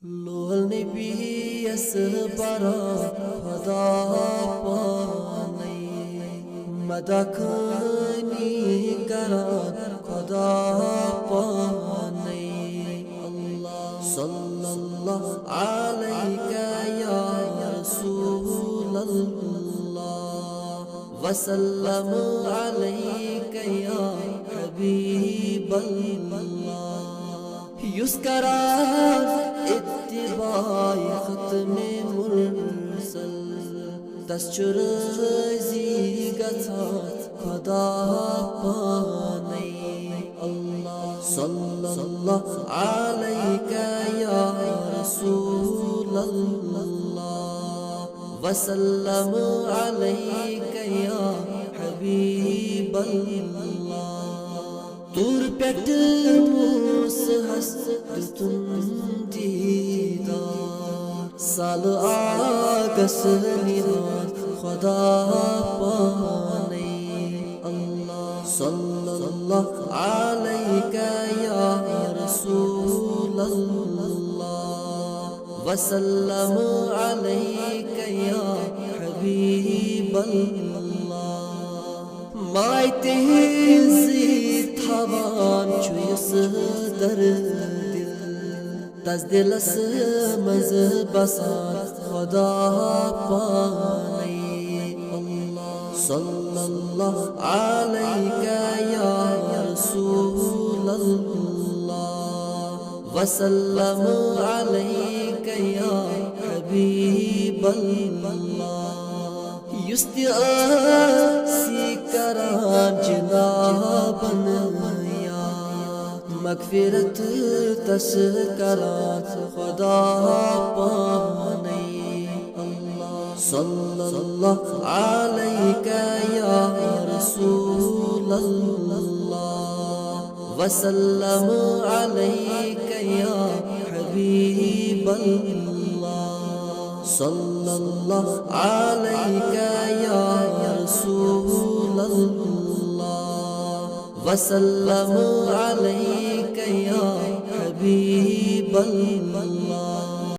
لول نبی اس برا خدا پانی مدکھنی کران خدا پانی اللہ صلی اللہ علیہ یا رسول اللہ وسلم علیہ یا حبیب اللہ یسکران اتباع ختم مرسل تسچر زی گژھان خدا پانی اللہ صلی اللہ علیہ یا رسول اللہ وسلم علیہ یا حبیب اللہ تور پیٹ موسہس دتن دیدار سال آگس نیران خدا پانی اللہ صلی اللہ علیہ یا رسول اللہ وسلم علیہ یا حبیب اللہ مائتے زی تھوان چویس در دل تز دلس مز بسان خدا پانی اللہ صلی اللہ علیہ یا رسول اللہ وسلم علیہ یا حبیب اللہ یستی آسی کران جنابن یا مغفرت تس کران خدا پانی اللہ صلی اللہ علیہ یا رسول اللہ وسلم علیہ یا حبیب اللہ صلی اللہ علیہ یا رسول اللہ وسلم علیہ یا حبیب اللہ